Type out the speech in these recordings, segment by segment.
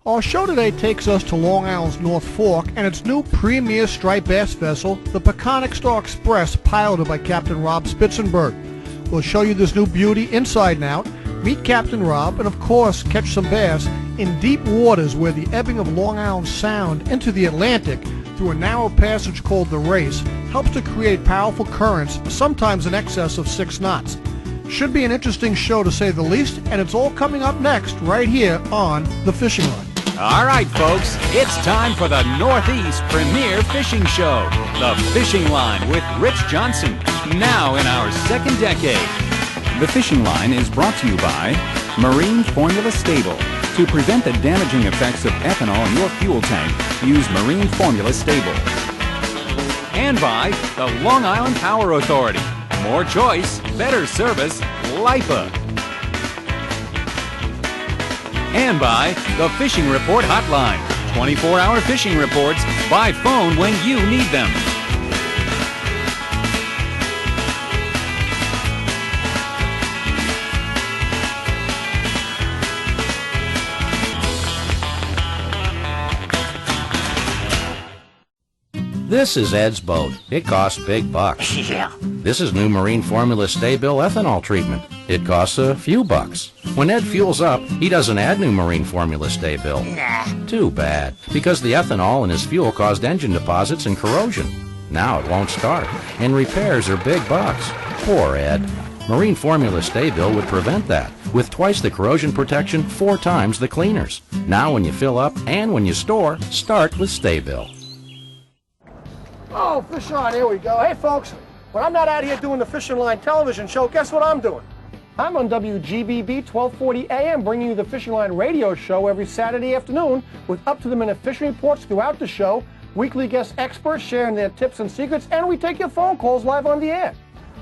Our show today takes us to Long Island's North Fork and its new premier striped bass vessel, the Peconic Star Express, piloted by Captain Rob Spitzenberg. We'll show you this new beauty inside and out, meet Captain Rob, and of course catch some bass in deep waters where the ebbing of Long Island Sound into the Atlantic through a narrow passage called the Race helps to create powerful currents, sometimes in excess of 6 knots. Should be an interesting show to say the least, and it's all coming up next right here on The Fishing Line. All right, folks, it's time for the Northeast Premier Fishing Show, The Fishing Line with Rich Johnson, now in our second decade. The Fishing Line is brought to you by Marine Formula Stable. To prevent the damaging effects of ethanol in your fuel tank, use Marine Formula Stable. And by the Long Island Power Authority. More choice, better service, LIPA. And by the Fishing Report Hotline. 24-hour fishing reports by phone when you need them. This is Ed's boat. It costs big bucks. Yeah. This is new Marine Formula Sta-Bil ethanol treatment. It costs a few bucks. When Ed fuels up, he doesn't add new Marine Formula Sta-Bil. Nah. Too bad, because the ethanol in his fuel caused engine deposits and corrosion. Now it won't start, and repairs are big bucks. Poor Ed. Marine Formula Sta-Bil would prevent that, with twice the corrosion protection, 4 times the cleaners. Now when you fill up and when you store, start with Sta-Bil. Oh, fish on, here we go. Hey folks, when I'm not out here doing the Fishing Line television show, guess what I'm doing? I'm on WGBB 1240 AM bringing you the Fishing Line radio show every Saturday afternoon with up-to-the-minute fishing reports throughout the show, weekly guest experts sharing their tips and secrets, and we take your phone calls live on the air.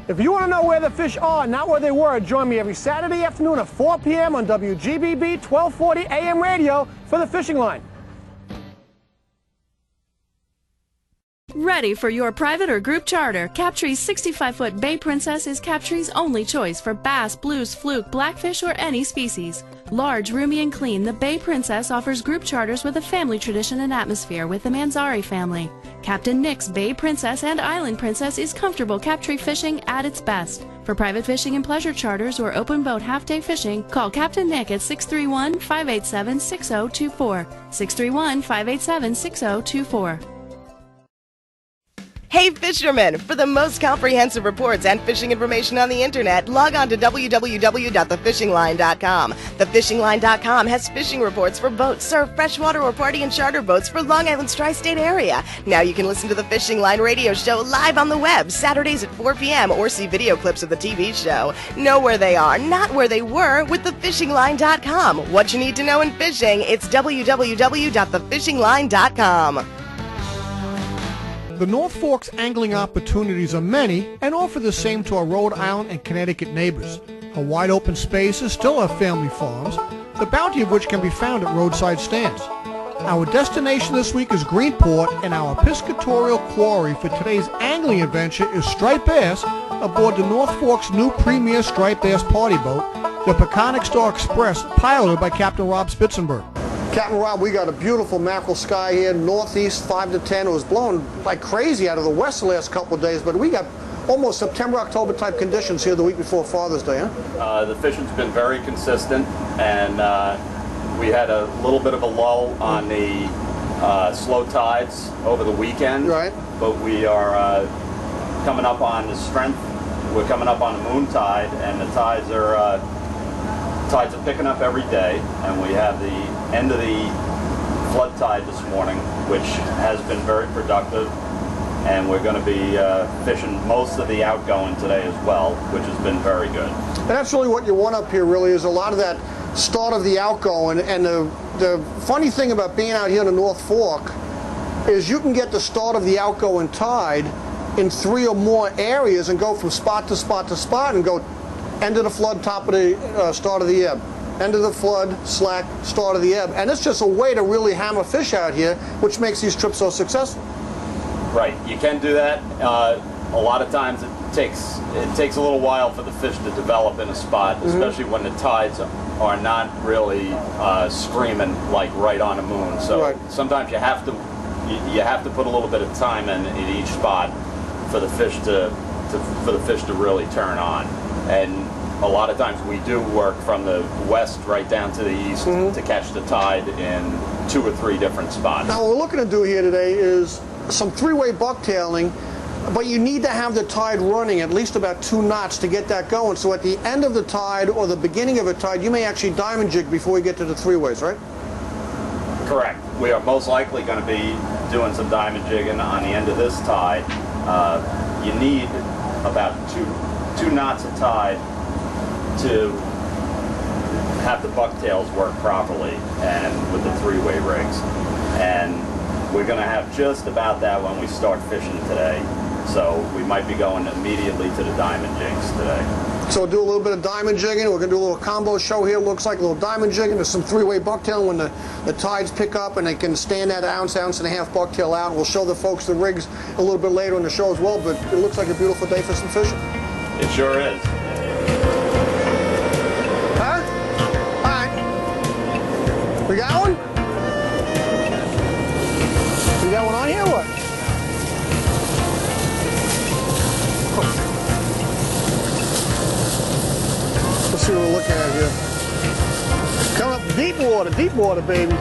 If you want to know where the fish are, not where they were, join me every Saturday afternoon at 4 p.m. on WGBB 1240 AM radio for the Fishing Line. Ready for your private or group charter, Captree's 65-foot Bay Princess is Captree's only choice for bass, blues, fluke, blackfish, or any species. Large, roomy, and clean, the Bay Princess offers group charters with a family tradition and atmosphere with the Manzari family. Captain Nick's Bay Princess and Island Princess is comfortable Captree fishing at its best. For private fishing and pleasure charters or open boat half-day fishing, call Captain Nick at 631-587-6024. 631-587-6024. Hey fishermen! For the most comprehensive reports and fishing information on the internet, log on to www.thefishingline.com. Thefishingline.com has fishing reports for boats, surf, freshwater, or party and charter boats for Long Island's tri-state area. Now you can listen to the Fishing Line radio show live on the web, Saturdays at 4 p.m. or see video clips of the TV show. Know where they are, not where they were, with thefishingline.com. What you need to know in fishing, it's www.thefishingline.com. The North Fork's angling opportunities are many and offer the same to our Rhode Island and Connecticut neighbors. Our wide open spaces still have family farms, the bounty of which can be found at roadside stands. Our destination this week is Greenport, and our piscatorial quarry for today's angling adventure is striped bass aboard the North Fork's new premier striped bass party boat, the Peconic Star Express, piloted by Captain Rob Spitzenberg. Captain Rob, we got a beautiful mackerel sky here, northeast 5 to 10. It was blowing like crazy out of the west the last couple of days, but we got almost September, October type conditions here the week before Father's Day, huh? The fishing's been very consistent, and we had a little bit of a lull on the slow tides over the weekend. Right. But we are coming up on the strength. We're coming up on the moon tide, and the tides are picking up every day, and we have the end of the flood tide this morning, which has been very productive, and we're going to be fishing most of the outgoing today as well, which has been very good. And that's really what you want up here, really, is a lot of that start of the outgoing. And the funny thing about being out here in the North Fork is you can get the start of the outgoing tide in 3 or more areas and go from spot to spot to spot and go end of the flood, top of the start of the ebb. End of the flood, slack, start of the ebb. And it's just a way to really hammer fish out here, which makes these trips so successful. Right, you can do that. A lot of times it takes a little while for the fish to develop in a spot, especially when the tides are not really screaming like right on the moon. So sometimes you have to put a little bit of time in each spot for the fish to really turn on. And a lot of times we do work from the west right down to the east to catch the tide in 2 or 3 different spots. Now what we're looking to do here today is some 3-way bucktailing, but you need to have the tide running at least about 2 knots to get that going. So at the end of the tide or the beginning of a tide, you may actually diamond jig before you get to the 3-ways, right? Correct. We are most likely going to be doing some diamond jigging on the end of this tide. You need about 2 knots of tide to have the bucktails work properly and with the 3-way rigs. And we're going to have just about that when we start fishing today. So we might be going immediately to the diamond jigs today. So we'll do a little bit of diamond jigging. We're going to do a little combo show here. Looks like a little diamond jigging. There's some 3-way bucktail when the tides pick up and they can stand that ounce and a half bucktail out. We'll show the folks the rigs a little bit later in the show as well, but it looks like a beautiful day for some fishing. It sure is. Huh? All right. We got one? We got one on here or what? Let's see what we're looking at here. Coming up deep water, baby.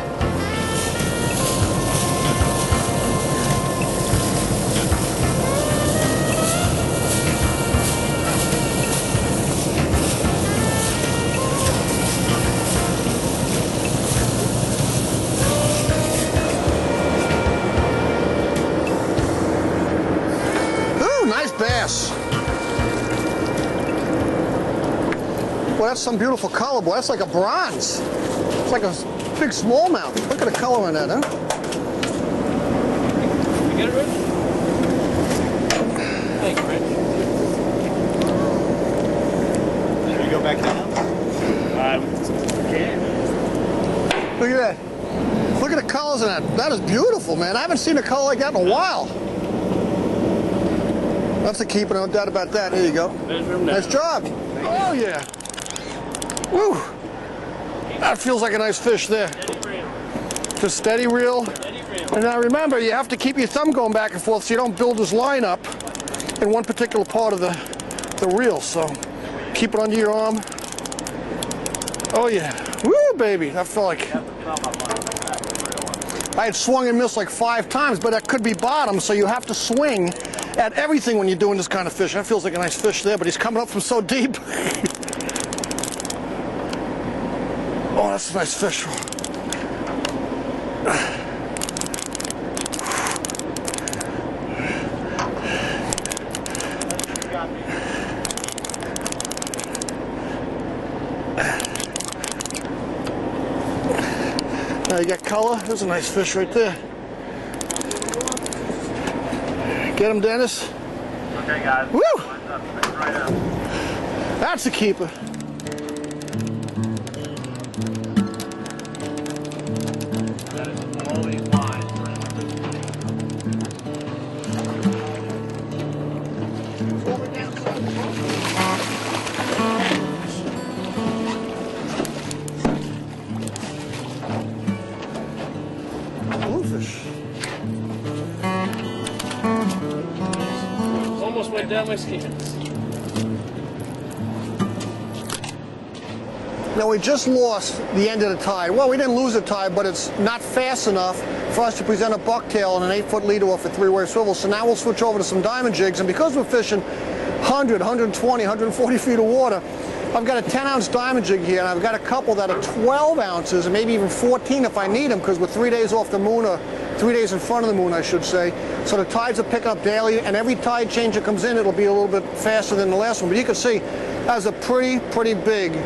Ooh, nice bass. Well, that's some beautiful color, boy. That's like a bronze. It's like a big smallmouth. Look at the color on that, huh? You get it, Rich? Thanks, Rich. Should we go back down? Look at that. Look at the colors in that. That is beautiful, man. I haven't seen a color like that in a while. That's a keeper, no doubt about that. There you go. Nice job. Oh, yeah. Woo! That feels like a nice fish there. Just steady reel. And now remember, you have to keep your thumb going back and forth so you don't build this line up in one particular part of the reel. So keep it under your arm. Oh yeah. Woo, baby. That felt like I had swung and missed like 5 times, but that could be bottom, so you have to swing at everything when you're doing this kind of fish. That feels like a nice fish there, but he's coming up from so deep. Oh, that's a nice fish. Now you got color. There's a nice fish right there. Get him, Dennis. Okay, guys. Woo! Right up. That's a keeper. Bluefish. Almost went down my skins. Now we just lost the end of the tide. Well, we didn't lose the tide, but it's not fast enough for us to present a bucktail on an 8-foot leader off a 3-way swivel. So now we'll switch over to some diamond jigs, and because we're fishing 100, 120, 140 feet of water, I've got a 10-ounce diamond jig here, and I've got a couple that are 12 ounces, and maybe even 14 if I need them, because we're 3 days off the moon, or 3 days in front of the moon, I should say. So the tides are picking up daily, and every tide change that comes in, it'll be a little bit faster than the last one. But you can see, that's a pretty big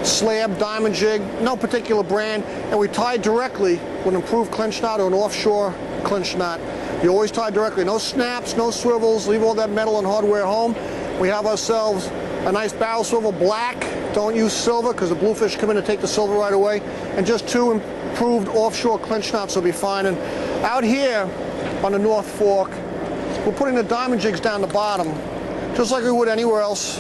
slab diamond jig, no particular brand, and we tie directly with an improved clinch knot or an offshore clinch knot. You always tie directly, no snaps, no swivels, leave all that metal and hardware home. We have ourselves a nice barrel swivel, black, don't use silver because the bluefish come in and take the silver right away, and just 2 improved offshore clinch knots will be fine. And out here on the North Fork, we're putting the diamond jigs down the bottom, just like we would anywhere else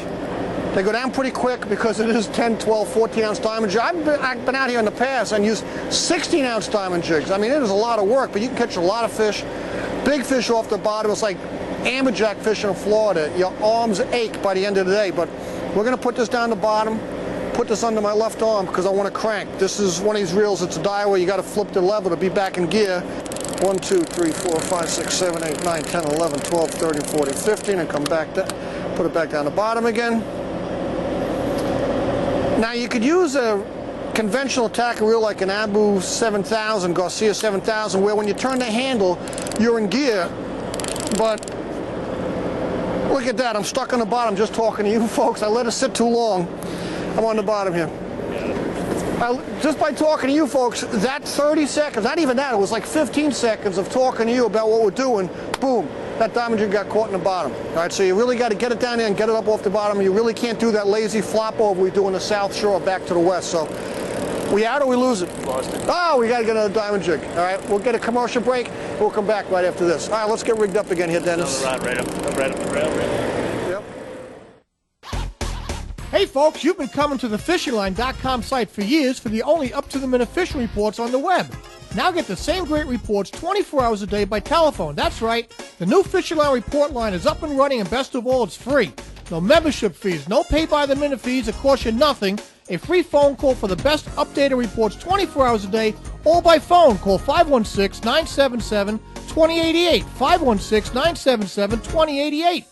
They go down pretty quick because it is 10, 12, 14-ounce diamond jig. I've been out here in the past and used 16-ounce diamond jigs. I mean, it is a lot of work, but you can catch a lot of fish. Big fish off the bottom. It's like amberjack fishing in Florida. Your arms ache by the end of the day, but we're going to put this down the bottom, put this under my left arm because I want to crank. This is one of these reels. It's a dial where you got to flip the lever to be back in gear. 1, 2, 3, 4, 5, 6, 7, 8, 9, 10, 11, 12, 13, 14, 15, and come back down. Put it back down the bottom again. Now you could use a conventional tackle reel like an Abu 7000, Garcia 7000, where when you turn the handle, you're in gear. But look at that, I'm stuck on the bottom just talking to you folks. I let it sit too long. I'm on the bottom here. Just by talking to you folks, that 30 seconds, not even that, it was like 15 seconds of talking to you about what we're doing, boom, that diamond jig got caught in the bottom. All right, so you really got to get it down there and get it up off the bottom. You really can't do that lazy flop over we do in the South Shore back to the west. So we out or we lose it? Lost it. Oh, we got to get another diamond jig. All right, we'll get a commercial break. We'll come back right after this. All right, let's get rigged up again here, Dennis. Right up the rail. Yep. Hey folks, you've been coming to the fishingline.com site for years for the only up-to-the-minute fishing reports on the web. Now get the same great reports 24 hours a day by telephone. That's right, the new Fishing Line report line is up and running, and best of all, it's free. No membership fees, no pay-by-the-minute fees that cost you nothing. A free phone call for the best updated reports 24 hours a day, all by phone. Call 516-977-2088, 516-977-2088.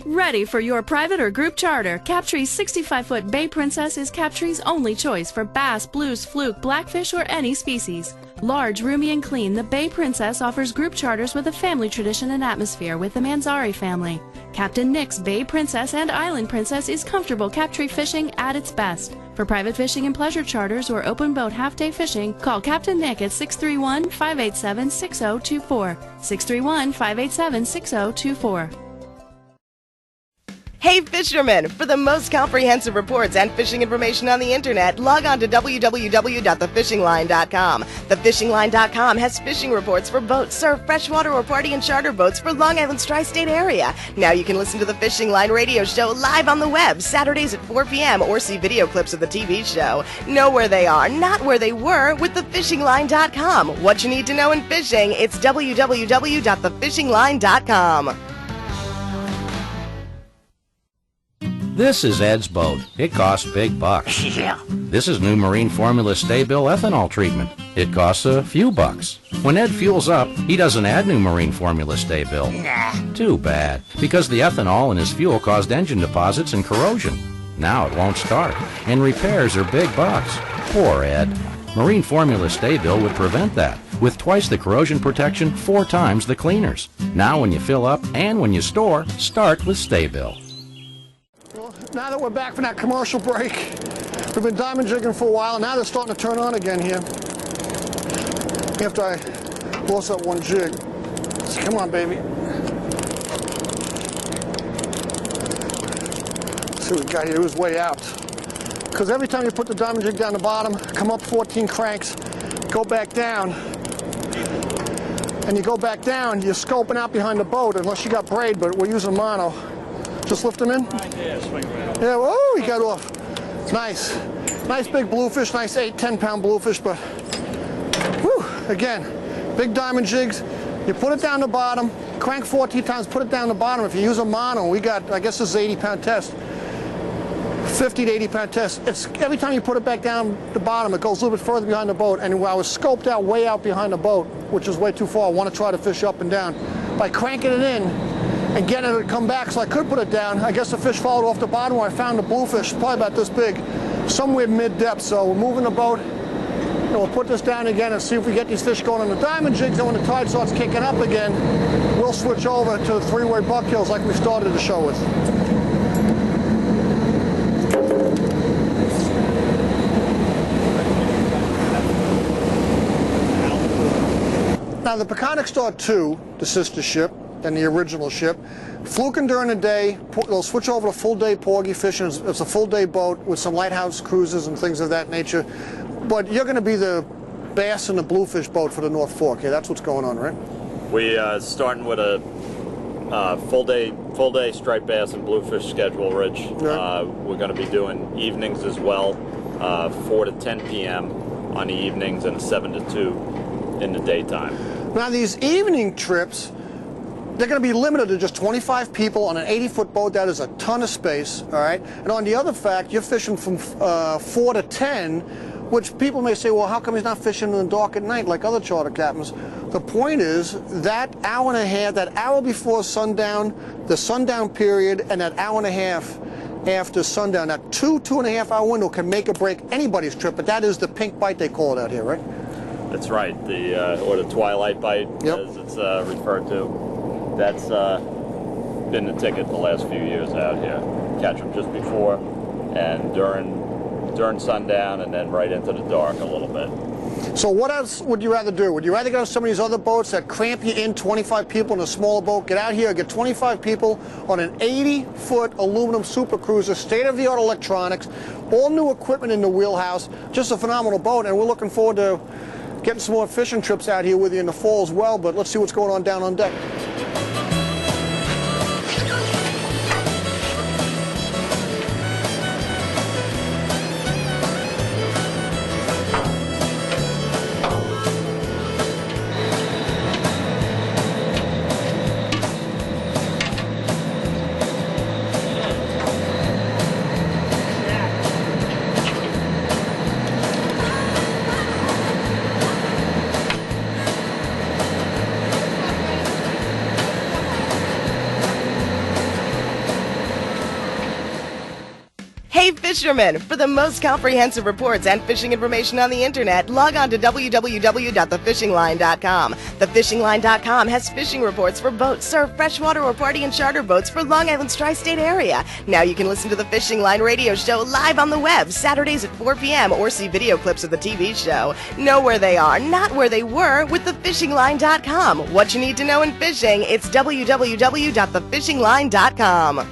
Ready for your private or group charter? Captree's 65-foot Bay Princess is Captree's only choice for bass, blues, fluke, blackfish, or any species. Large, roomy, and clean, the Bay Princess offers group charters with a family tradition and atmosphere with the Manzari family. Captain Nick's Bay Princess and Island Princess is comfortable Captree fishing at its best. For private fishing and pleasure charters or open boat half-day fishing, call Captain Nick at 631-587-6024, 631-587-6024. Hey fishermen! For the most comprehensive reports and fishing information on the internet, log on to www.thefishingline.com. Thefishingline.com has fishing reports for boats, surf, freshwater, or party and charter boats for Long Island's tri-state area. Now you can listen to the Fishing Line radio show live on the web, Saturdays at 4 p.m. or see video clips of the TV show. Know where they are, not where they were, with thefishingline.com. What you need to know in fishing, it's www.thefishingline.com. This is Ed's boat. It costs big bucks. Yeah. This is new Marine Formula Stay-Bill ethanol treatment. It costs a few bucks. When Ed fuels up, he doesn't add new Marine Formula Stay-Bill. Nah. Too bad, because the ethanol in his fuel caused engine deposits and corrosion. Now it won't start, and repairs are big bucks. Poor Ed. Marine Formula Stay-Bill would prevent that, with twice the corrosion protection, 4 times the cleaners. Now when you fill up and when you store, start with Stay-Bill. Now that we're back from that commercial break, we've been diamond jigging for a while. Now they're starting to turn on again here. After I lost that one jig. So come on, baby. Let's see what we got here. It was way out. Because every time you put the diamond jig down the bottom, come up 14 cranks, go back down, and you go back down, you're scoping out behind the boat, unless you got braid, but we're using mono. Just lift them in? Yeah, swing around. Yeah, oh, he got off. Nice. Nice big bluefish, nice 8, 10-pound bluefish, but whew, again, big diamond jigs. You put it down the bottom, crank 14 times, put it down the bottom. If you use a mono, we got, I guess this is an 80-pound test, 50 to 80-pound test. It's every time you put it back down the bottom, it goes a little bit further behind the boat, and I was scoped out way out behind the boat, which is way too far. I want to try to fish up and down. By cranking it in, and getting it to come back so I could put it down. I guess the fish followed off the bottom where I found the bluefish, probably about this big, somewhere mid-depth. So we're moving the boat, and we'll put this down again and see if we get these fish going on the diamond jigs, and when the tide starts kicking up again, we'll switch over to the 3-way bucktails like we started the show with. Now the Peconic Star 2, the sister ship, than the original ship. Fluking during the day, they'll switch over to full-day porgy fishing. It's a full-day boat with some lighthouse cruises and things of that nature. But you're going to be the bass and the bluefish boat for the North Fork. Yeah, that's what's going on, right? We starting with a Full day striped bass and bluefish schedule, Rich. Yeah. We're going to be doing evenings as well, 4 to 10 p.m. on the evenings and 7 to 2 in the daytime. Now these evening trips, they're going to be limited to just 25 people on an 80-foot boat. That is a ton of space, all right? And on the other fact, you're fishing from 4 to 10, which people may say, well, how come he's not fishing in the dark at night like other charter captains? The point is, that hour and a half, that hour before sundown, the sundown period, and that hour and a half after sundown, that 2.5 hour window can make or break anybody's trip, but that is the pink bite they call it out here, right? That's right, or the twilight bite, yep, as it's referred to. That's been the ticket the last few years out here. Catch them just before and during sundown, and then right into the dark a little bit. So what else would you rather do? Would you rather go to some of these other boats that cramp you in, 25 people in a smaller boat? Get out here, get 25 people on an 80-foot aluminum super cruiser, state-of-the-art electronics, all new equipment in the wheelhouse, just a phenomenal boat, and we're looking forward to getting some more fishing trips out here with you in the fall as well, but let's see what's going on down on deck. Hey fishermen, for the most comprehensive reports and fishing information on the internet, log on to www.thefishingline.com. Thefishingline.com has fishing reports for boats, surf, freshwater, or party and charter boats for Long Island's tri-state area. Now you can listen to the Fishing Line radio show live on the web, Saturdays at 4 p.m. or see video clips of the TV show. Know where they are, not where they were, with thefishingline.com. What you need to know in fishing, it's www.thefishingline.com.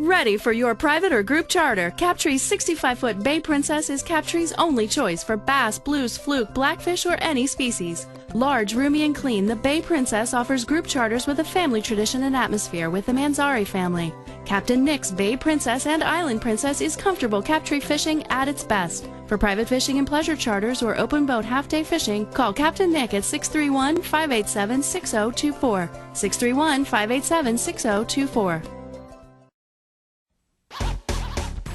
Ready for your private or group charter? Captree's 65-foot Bay Princess is Captree's only choice for bass, blues, fluke, blackfish, or any species. Large, roomy, and clean, the Bay Princess offers group charters with a family tradition and atmosphere with the Manzari family. Captain Nick's Bay Princess and Island Princess is comfortable Captree fishing at its best. For private fishing and pleasure charters or open boat half-day fishing, call Captain Nick at 631-587-6024. 631-587-6024.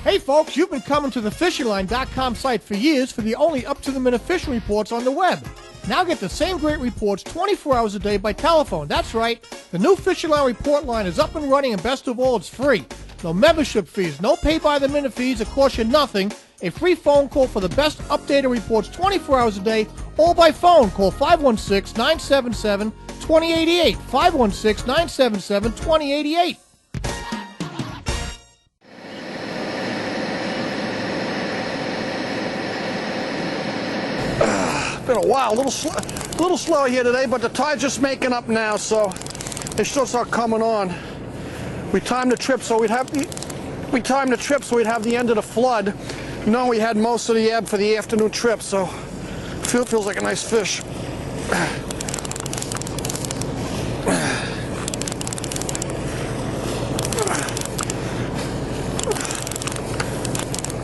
Hey folks, you've been coming to the fishingline.com site for years for the only up-to-the-minute fishing reports on the web. Now get the same great reports 24 hours a day by telephone. That's right, the new Fishing Line report line is up and running, and best of all, it's free. No membership fees, no pay-by-the-minute fees that cost you nothing. A free phone call for the best updated reports 24 hours a day, all by phone. Call 516-977-2088, 516-977-2088. Been a while, a little slow here today, but the tide's just making up now, so they should start coming on. We timed the trip so we'd have the end of the flood. No, we had most of the ebb for the afternoon trip, so feels like a nice fish.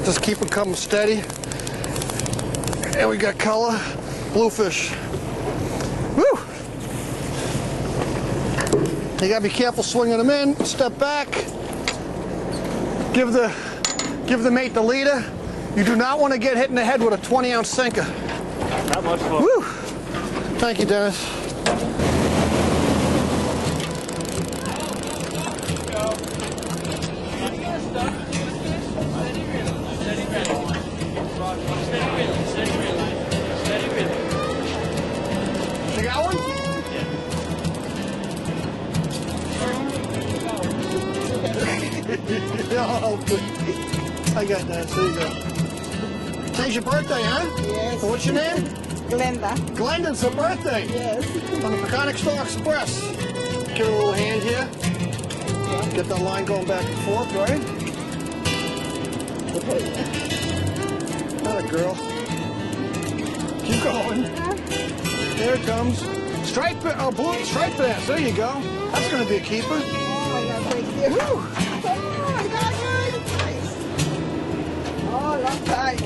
Just keep it coming steady. And we got color. Bluefish. Woo! You gotta be careful swinging them in. Step back. Give the mate the leader. You do not want to get hit in the head with a 20-ounce sinker. Not much fun. Woo! Thank you, Dennis. You got one? Oh, good. I got that. There you go. Today's your birthday, huh? Yes. So what's your name? Glenda. Glenda's her birthday. Yes. On the Peconic Star Express. Give her a little hand here. Get that line going back and forth, right? Not a girl. Keep going. There it comes. blue striped bass. There you go. That's going to be a keeper. Oh my God, thank you. Woo. Oh my God, nice. Oh, long time.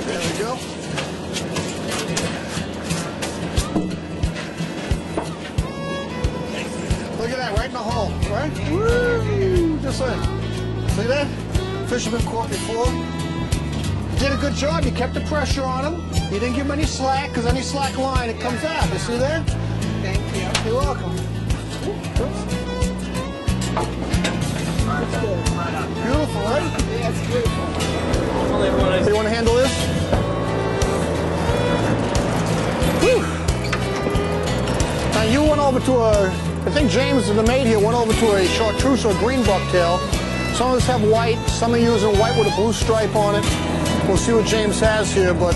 There we go. Look at that, right in the hole, right? Woo! Just like, see that? Fish have been caught before. Did a good job. You kept the pressure on him. You didn't give him any slack, because any slack line, it comes out. You see that? Thank you. You're welcome. Oops. Beautiful, right? Yeah, it's beautiful. So you want to handle this? Whew. Now you went over to I think James, the mate here, went over to a chartreuse or a green bucktail. Some of us have white, some are using white with a blue stripe on it. We'll see what James has here, but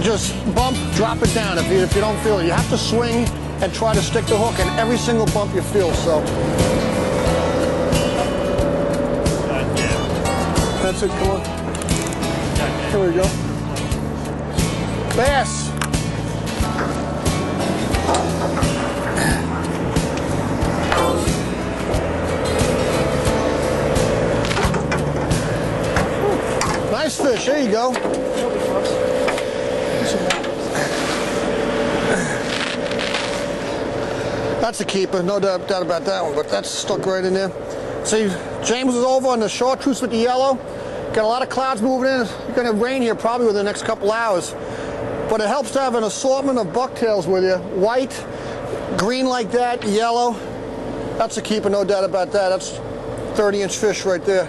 just bump, drop it down if you don't feel it. You have to swing and try to stick the hook in every single bump you feel, so. That's it, come on. Here we go. Bass. Nice fish, there you go. That's a keeper, no doubt about that one, but that's stuck right in there. See, James is over on the chartreuse with the yellow. Got a lot of clouds moving in. You're going to have rain here probably within the next couple hours. But it helps to have an assortment of bucktails with you. White, green like that, yellow. That's a keeper, no doubt about that. That's 30-inch fish right there.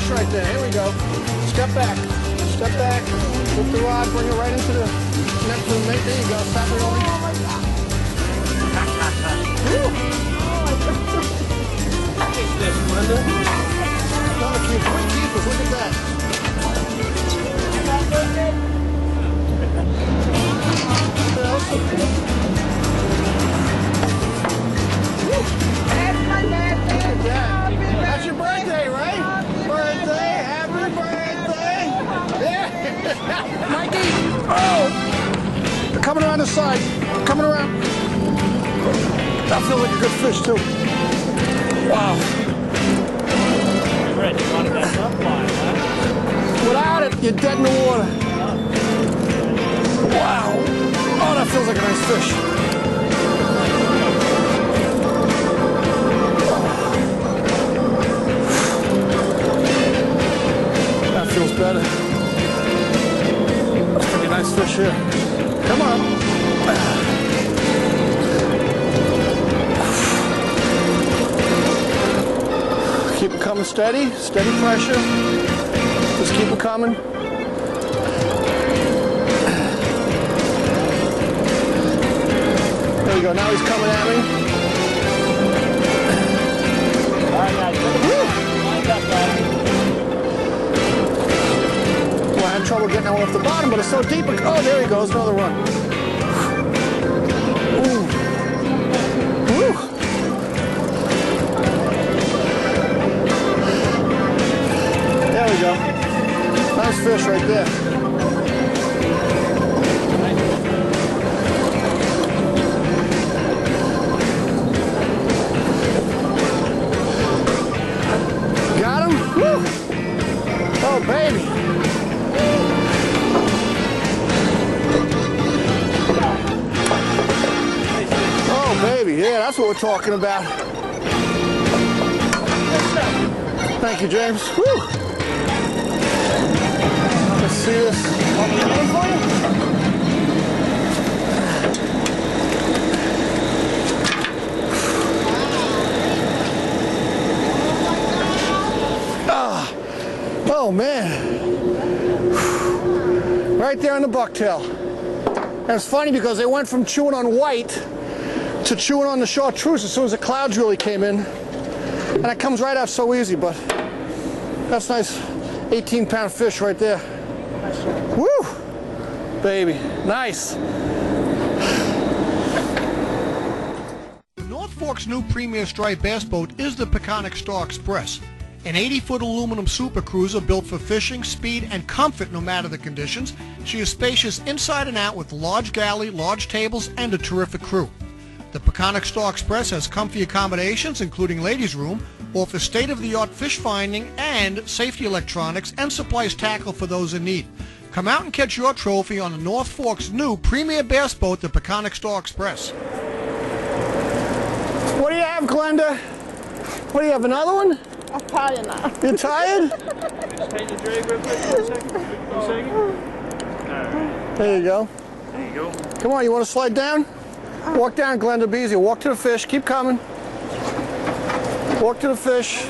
Right there. Here we go. Step back. Step back. Lift the rod. Bring it right into the next to the mate. There you go. Stop it rolling. Oh my God. Another keeper. Three keepers. Look at that. That's your birthday, right? Happy birthday! Yeah! Mikey! Oh! They're coming around the side. Coming around. That feels like a good fish, too. Wow. Fred, you wanted that up line, huh? Without it, you're dead in the water. Wow. Oh, that feels like a nice fish. Feels better. That's a pretty nice fish here. Come on. Keep it coming steady. Steady pressure. Just keep it coming. There you go. Now he's coming at me. All right, guys. Line up, guys. fall off the bottom, but it's so deep. Oh, there he goes, another run. Ooh. Woo. There we go. Nice fish right there. Got him? Woo. Oh, baby. Oh, baby. Yeah, that's what we're talking about. Thank you, James. Woo. Let's see this. Want me to get it for you? Oh man, right there on the bucktail. And it's funny because they went from chewing on white to chewing on the chartreuse as soon as the clouds really came in. And it comes right out so easy, but that's nice 18-pound fish right there. Woo! Baby, nice. North Fork's new premier striped bass boat is the Peconic Star Express. An 80-foot aluminum super cruiser built for fishing, speed, and comfort no matter the conditions. She is spacious inside and out with large galley, large tables, and a terrific crew. The Peconic Star Express has comfy accommodations, including ladies' room, offers state-of-the-art fish finding and safety electronics, and supplies tackle for those in need. Come out and catch your trophy on the North Fork's new premier bass boat, the Peconic Star Express. What do you have, Glenda? What do you have, another one? I'm tired now. You're tired? Just change the drag real quick for a second. Alright. There you go. There you go. Come on, you want to slide down? Walk down, Glenda, be easy. Walk to the fish. Keep coming. Walk to the fish.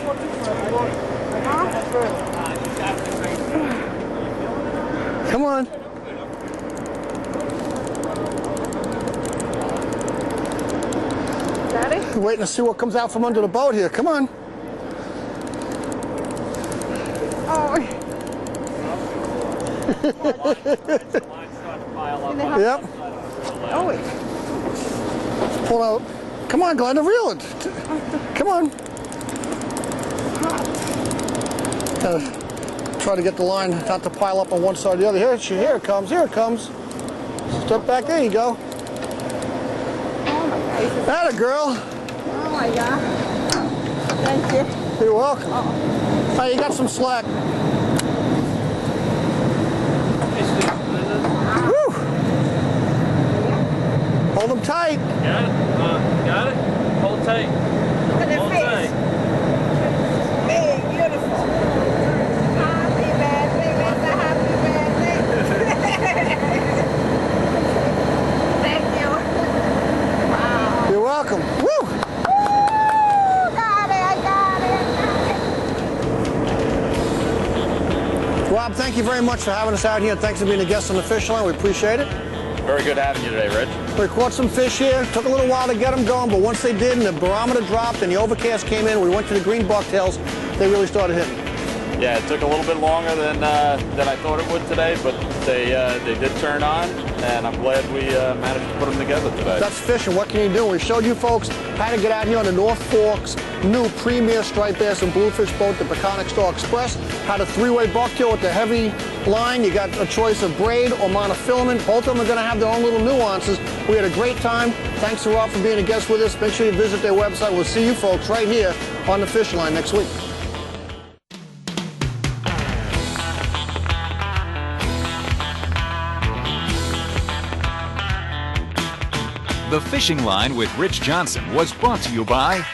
Come on. Daddy? Waiting to see what comes out from under the boat here. Come on. Oh. Yep. Oh. Pull out. Come on, Glenda, reel it. Come on. Try to get the line not to pile up on one side or the other. Here it comes. Here it comes. Step back. There you go. Atta girl. Oh my God. Thank you. You're welcome. Oh, you got some slack. Woo! Hold them tight. Got it? Got it? Hold tight. Look at Hold the face. tight. Big, beautiful. Happy birthday, Mr. Happy birthday. Thank you. Wow. You're welcome. Woo! Got it, I got it. Rob, thank you very much for having us out here. Thanks for being a guest on the Fish Line. We appreciate it. Very good having you today, Rich. We caught some fish here. Took a little while to get them going, but once they did and the barometer dropped and the overcast came in, we went to the green bucktails, they really started hitting. Yeah, it took a little bit longer than I thought it would today, but they did turn on, and I'm glad we managed to put them together today. That's fishing. What can you do? We showed you folks how to get out here on the North Fork's new premier striped bass and bluefish boat, the Peconic Star Express. Had a three-way bucktail with the heavy line. You got a choice of braid or monofilament. Both of them are going to have their own little nuances. We had a great time. Thanks to Rob for being a guest with us. Make sure you visit their website. We'll see you folks right here on the Fish Line next week. The Fishing Line with Rich Johnson was brought to you by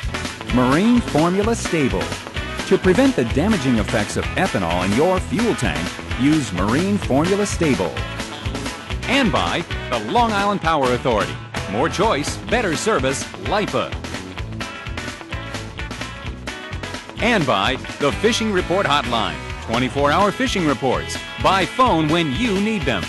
Marine Formula Stable. To prevent the damaging effects of ethanol in your fuel tank, use Marine Formula Stable. And by the Long Island Power Authority. More choice, better service, LIPA. And by the Fishing Report Hotline. 24-hour fishing reports. By phone when you need them.